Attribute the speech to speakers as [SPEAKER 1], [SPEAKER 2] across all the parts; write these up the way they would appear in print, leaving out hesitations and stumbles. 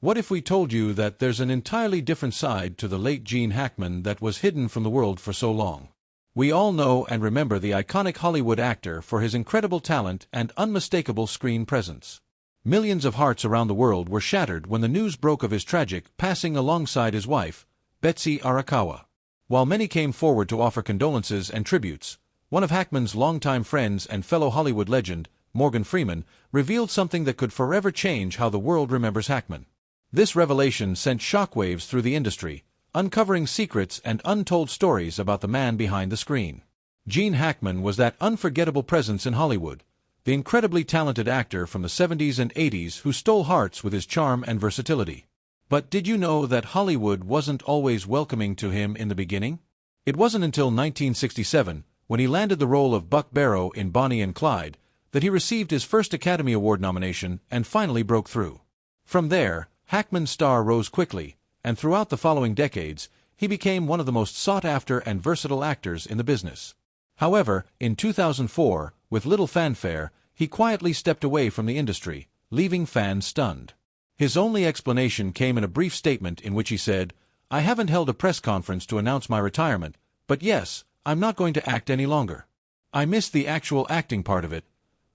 [SPEAKER 1] What if we told you that there's an entirely different side to the late Gene Hackman that was hidden from the world for so long? We all know and remember the iconic Hollywood actor for his incredible talent and unmistakable screen presence. Millions of hearts around the world were shattered when the news broke of his tragic passing alongside his wife, Betsy Arakawa. While many came forward to offer condolences and tributes, one of Hackman's longtime friends and fellow Hollywood legend, Morgan Freeman, revealed something that could forever change how the world remembers Hackman. This revelation sent shockwaves through the industry, uncovering secrets and untold stories about the man behind the screen. Gene Hackman was that unforgettable presence in Hollywood, the incredibly talented actor from the 70s and 80s who stole hearts with his charm and versatility. But did you know that Hollywood wasn't always welcoming to him in the beginning? It wasn't until 1967, when he landed the role of Buck Barrow in Bonnie and Clyde, that he received his first Academy Award nomination and finally broke through. From there, Hackman's star rose quickly, and throughout the following decades, he became one of the most sought-after and versatile actors in the business. However, in 2004, with little fanfare, he quietly stepped away from the industry, leaving fans stunned. His only explanation came in a brief statement in which he said, "I haven't held a press conference to announce my retirement, but yes, I'm not going to act any longer. I miss the actual acting part of it,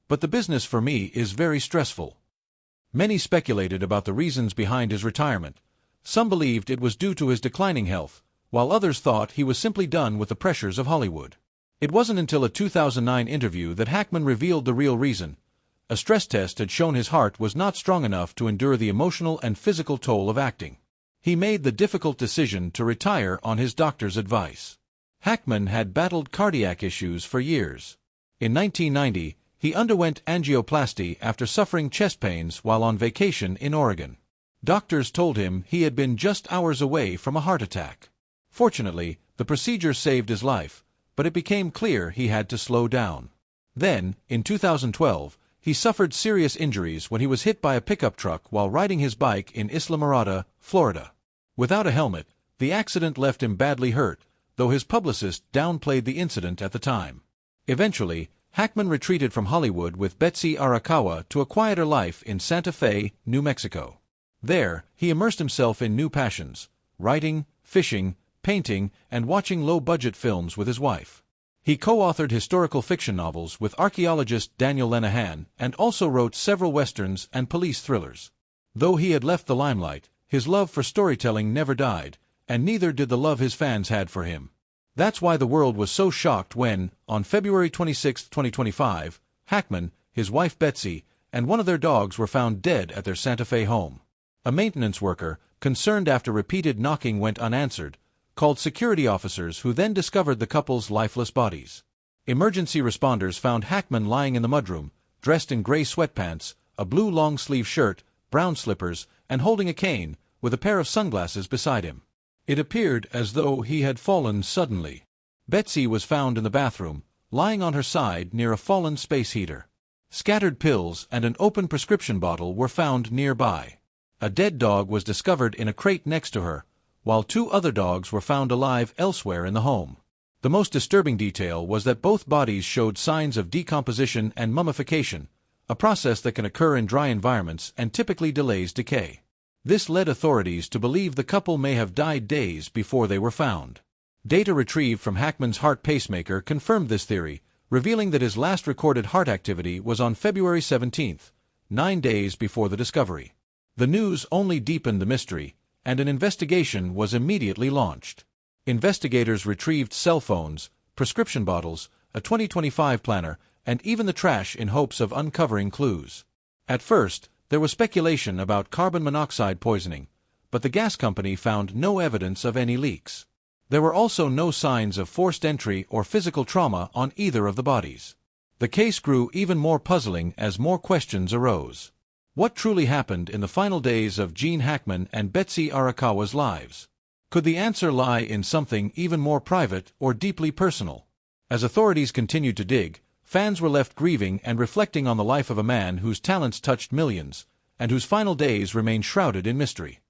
[SPEAKER 1] but the business for me is very stressful." Many speculated about the reasons behind his retirement. Some believed it was due to his declining health, while others thought he was simply done with the pressures of Hollywood. It wasn't until a 2009 interview that Hackman revealed the real reason. A stress test had shown his heart was not strong enough to endure the emotional and physical toll of acting. He made the difficult decision to retire on his doctor's advice. Hackman had battled cardiac issues for years. In 1990, he underwent angioplasty after suffering chest pains while on vacation in Oregon. Doctors told him he had been just hours away from a heart attack. Fortunately, the procedure saved his life, but it became clear he had to slow down. Then, in 2012, he suffered serious injuries when he was hit by a pickup truck while riding his bike in Isla Mirada, Florida. Without a helmet, the accident left him badly hurt, though his publicist downplayed the incident at the time. Eventually, Hackman retreated from Hollywood with Betsy Arakawa to a quieter life in Santa Fe, New Mexico. There, he immersed himself in new passions: writing, fishing, painting, and watching low-budget films with his wife. He co-authored historical fiction novels with archaeologist Daniel Lenihan and also wrote several westerns and police thrillers. Though he had left the limelight, his love for storytelling never died, and neither did the love his fans had for him. That's why the world was so shocked when, on February 26, 2025, Hackman, his wife Betsy, and one of their dogs were found dead at their Santa Fe home. A maintenance worker, concerned after repeated knocking went unanswered, called security officers who then discovered the couple's lifeless bodies. Emergency responders found Hackman lying in the mudroom, dressed in gray sweatpants, a blue long-sleeve shirt, brown slippers, and holding a cane, with a pair of sunglasses beside him. It appeared as though he had fallen suddenly. Betsy was found in the bathroom, lying on her side near a fallen space heater. Scattered pills and an open prescription bottle were found nearby. A dead dog was discovered in a crate next to her, while 2 other dogs were found alive elsewhere in the home. The most disturbing detail was that both bodies showed signs of decomposition and mummification, a process that can occur in dry environments and typically delays decay. This led authorities to believe the couple may have died days before they were found. Data retrieved from Hackman's heart pacemaker confirmed this theory, revealing that his last recorded heart activity was on February 17, 9 days before the discovery. The news only deepened the mystery, and an investigation was immediately launched. Investigators retrieved cell phones, prescription bottles, a 2025 planner, and even the trash in hopes of uncovering clues. At first, there was speculation about carbon monoxide poisoning, but the gas company found no evidence of any leaks. There were also no signs of forced entry or physical trauma on either of the bodies. The case grew even more puzzling as more questions arose. What truly happened in the final days of Gene Hackman and Betsy Arakawa's lives? Could the answer lie in something even more private or deeply personal? As authorities continued to dig, fans were left grieving and reflecting on the life of a man whose talents touched millions, and whose final days remained shrouded in mystery.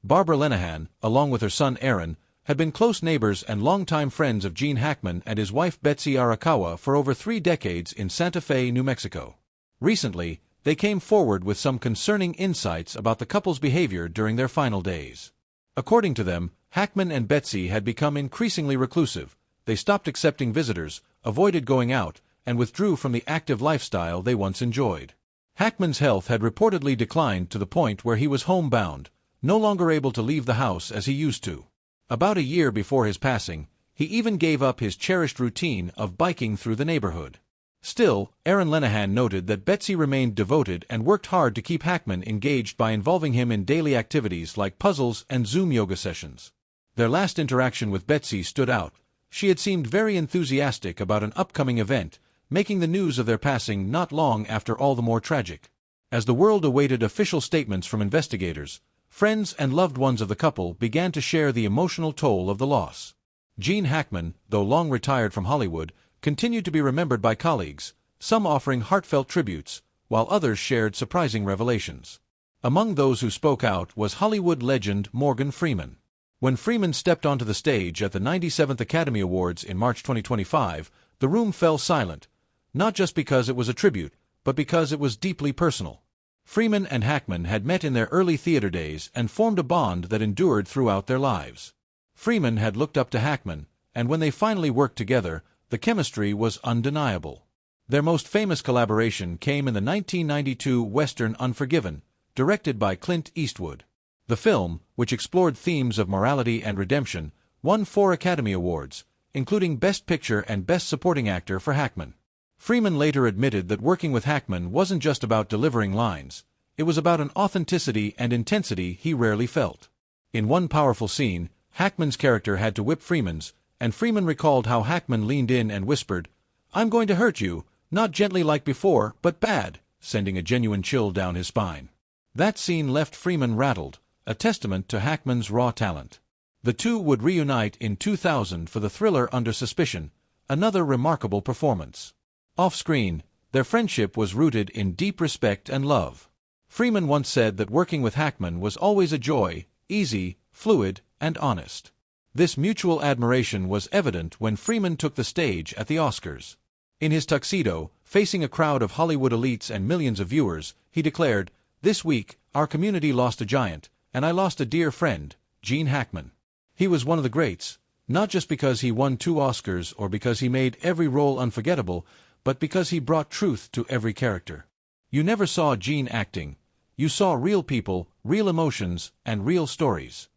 [SPEAKER 1] Barbara Lenihan, along with her son Aaron, had been close neighbors and longtime friends of Gene Hackman and his wife Betsy Arakawa for over 3 decades in Santa Fe, New Mexico. Recently, They came forward with some concerning insights about the couple's behavior during their final days. According to them, Hackman and Betsy had become increasingly reclusive. They stopped accepting visitors, avoided going out, and withdrew from the active lifestyle they once enjoyed. Hackman's health had reportedly declined to the point where he was homebound, no longer able to leave the house as he used to. About a year before his passing, he even gave up his cherished routine of biking through the neighborhood. Still, Aaron Lenahan noted that Betsy remained devoted and worked hard to keep Hackman engaged by involving him in daily activities like puzzles and Zoom yoga sessions. Their last interaction with Betsy stood out. She had seemed very enthusiastic about an upcoming event, making the news of their passing not long after all the more tragic. As the world awaited official statements from investigators, friends and loved ones of the couple began to share the emotional toll of the loss. Gene Hackman, though long retired from Hollywood, continued to be remembered by colleagues, some offering heartfelt tributes, while others shared surprising revelations. Among those who spoke out was Hollywood legend Morgan Freeman. When Freeman stepped onto the stage at the 97th Academy Awards in March 2025, the room fell silent, not just because it was a tribute, but because it was deeply personal. Freeman and Hackman had met in their early theater days and formed a bond that endured throughout their lives. Freeman had looked up to Hackman, and when they finally worked together, the chemistry was undeniable. Their most famous collaboration came in the 1992 Western Unforgiven, directed by Clint Eastwood. The film, which explored themes of morality and redemption, won 4 Academy Awards, including Best Picture and Best Supporting Actor for Hackman. Freeman later admitted that working with Hackman wasn't just about delivering lines, it was about an authenticity and intensity he rarely felt. In one powerful scene, Hackman's character had to whip Freeman's, and Freeman recalled how Hackman leaned in and whispered, "I'm going to hurt you, not gently like before, but bad," sending a genuine chill down his spine. That scene left Freeman rattled, a testament to Hackman's raw talent. The two would reunite in 2000 for the thriller Under Suspicion, another remarkable performance. Off-screen, their friendship was rooted in deep respect and love. Freeman once said that working with Hackman was always a joy, easy, fluid, and honest. This mutual admiration was evident when Freeman took the stage at the Oscars. In his tuxedo, facing a crowd of Hollywood elites and millions of viewers, he declared, "This week, our community lost a giant, and I lost a dear friend, Gene Hackman. He was one of the greats, not just because he won 2 Oscars or because he made every role unforgettable, but because he brought truth to every character. You never saw Gene acting. You saw real people, real emotions, and real stories."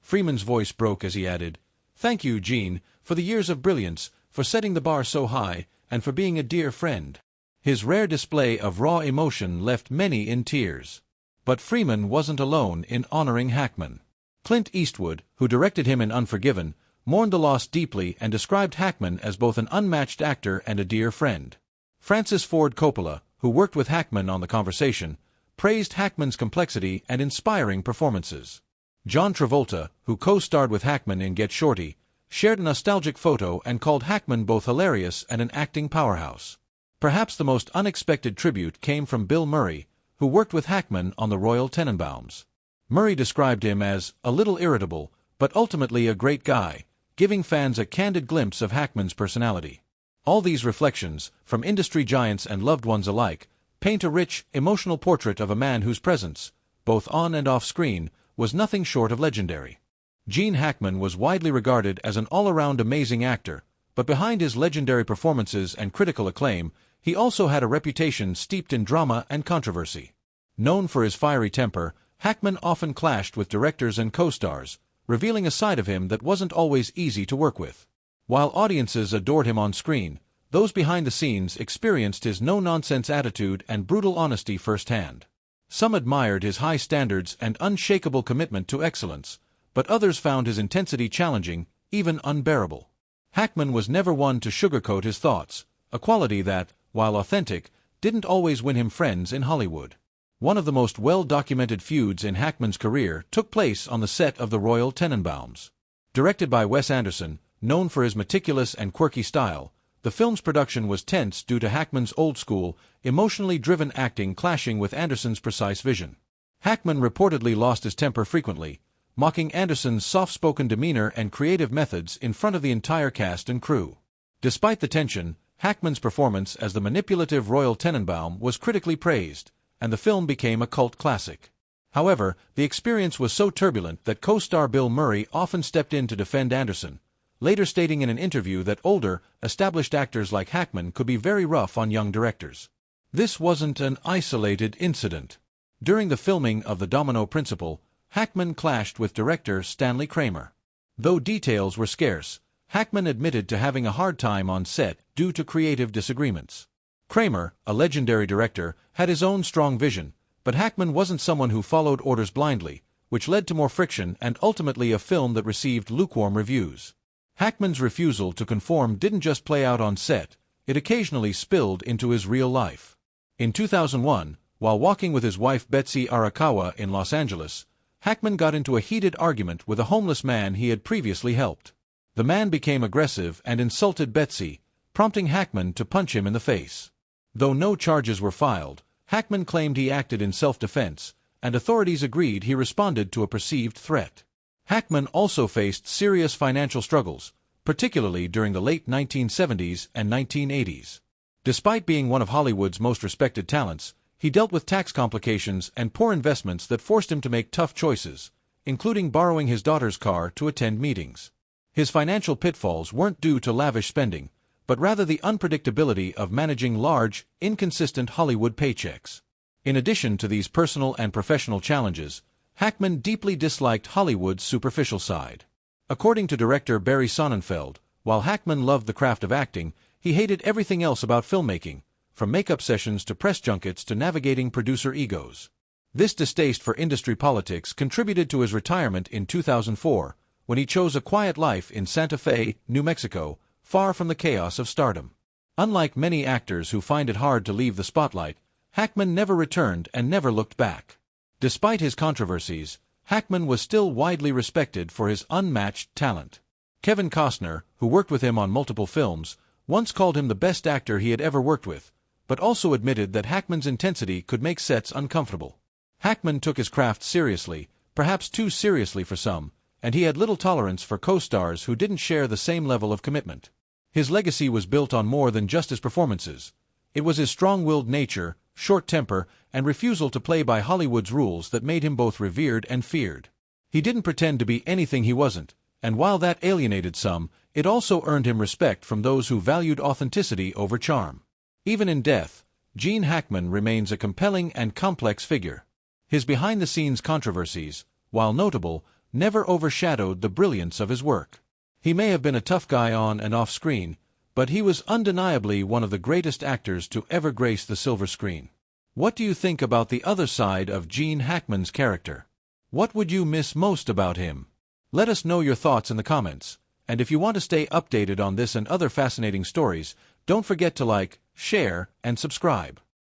[SPEAKER 1] Freeman's voice broke as he added, "Thank you, Gene, for the years of brilliance, for setting the bar so high, and for being a dear friend." His rare display of raw emotion left many in tears. But Freeman wasn't alone in honoring Hackman. Clint Eastwood, who directed him in Unforgiven, mourned the loss deeply and described Hackman as both an unmatched actor and a dear friend. Francis Ford Coppola, who worked with Hackman on The Conversation, praised Hackman's complexity and inspiring performances. John Travolta, who co-starred with Hackman in Get Shorty, shared a nostalgic photo and called Hackman both hilarious and an acting powerhouse. Perhaps the most unexpected tribute came from Bill Murray, who worked with Hackman on The Royal Tenenbaums. Murray described him as a little irritable, but ultimately a great guy, giving fans a candid glimpse of Hackman's personality. All these reflections, from industry giants and loved ones alike, paint a rich, emotional portrait of a man whose presence, both on and off screen, was nothing short of legendary. Gene Hackman was widely regarded as an all-around amazing actor, but behind his legendary performances and critical acclaim, he also had a reputation steeped in drama and controversy. Known for his fiery temper, Hackman often clashed with directors and co-stars, revealing a side of him that wasn't always easy to work with. While audiences adored him on screen, those behind the scenes experienced his no-nonsense attitude and brutal honesty firsthand. Some admired his high standards and unshakable commitment to excellence, but others found his intensity challenging, even unbearable. Hackman was never one to sugarcoat his thoughts, a quality that, while authentic, didn't always win him friends in Hollywood. One of the most well-documented feuds in Hackman's career took place on the set of The Royal Tenenbaums. Directed by Wes Anderson, known for his meticulous and quirky style, the film's production was tense due to Hackman's old-school, emotionally driven acting clashing with Anderson's precise vision. Hackman reportedly lost his temper frequently, mocking Anderson's soft-spoken demeanor and creative methods in front of the entire cast and crew. Despite the tension, Hackman's performance as the manipulative Royal Tenenbaum was critically praised, and the film became a cult classic. However, the experience was so turbulent that co-star Bill Murray often stepped in to defend Anderson, later stating in an interview that older, established actors like Hackman could be very rough on young directors. This wasn't an isolated incident. During the filming of The Domino Principle, Hackman clashed with director Stanley Kramer. Though details were scarce, Hackman admitted to having a hard time on set due to creative disagreements. Kramer, a legendary director, had his own strong vision, but Hackman wasn't someone who followed orders blindly, which led to more friction and ultimately a film that received lukewarm reviews. Hackman's refusal to conform didn't just play out on set, it occasionally spilled into his real life. In 2001, while walking with his wife Betsy Arakawa in Los Angeles, Hackman got into a heated argument with a homeless man he had previously helped. The man became aggressive and insulted Betsy, prompting Hackman to punch him in the face. Though no charges were filed, Hackman claimed he acted in self-defense, and authorities agreed he responded to a perceived threat. Hackman also faced serious financial struggles, particularly during the late 1970s and 1980s. Despite being one of Hollywood's most respected talents, he dealt with tax complications and poor investments that forced him to make tough choices, including borrowing his daughter's car to attend meetings. His financial pitfalls weren't due to lavish spending, but rather the unpredictability of managing large, inconsistent Hollywood paychecks. In addition to these personal and professional challenges, Hackman deeply disliked Hollywood's superficial side. According to director Barry Sonnenfeld, while Hackman loved the craft of acting, he hated everything else about filmmaking, from makeup sessions to press junkets to navigating producer egos. This distaste for industry politics contributed to his retirement in 2004, when he chose a quiet life in Santa Fe, New Mexico, far from the chaos of stardom. Unlike many actors who find it hard to leave the spotlight, Hackman never returned and never looked back. Despite his controversies, Hackman was still widely respected for his unmatched talent. Kevin Costner, who worked with him on multiple films, once called him the best actor he had ever worked with, but also admitted that Hackman's intensity could make sets uncomfortable. Hackman took his craft seriously, perhaps too seriously for some, and he had little tolerance for co-stars who didn't share the same level of commitment. His legacy was built on more than just his performances. It was his strong-willed nature, short temper, and refusal to play by Hollywood's rules that made him both revered and feared. He didn't pretend to be anything he wasn't, and while that alienated some, it also earned him respect from those who valued authenticity over charm. Even in death, Gene Hackman remains a compelling and complex figure. His behind-the-scenes controversies, while notable, never overshadowed the brilliance of his work. He may have been a tough guy on and off screen, but he was undeniably one of the greatest actors to ever grace the silver screen. What do you think about the other side of Gene Hackman's character? What would you miss most about him? Let us know your thoughts in the comments, and if you want to stay updated on this and other fascinating stories, don't forget to like, share, and subscribe.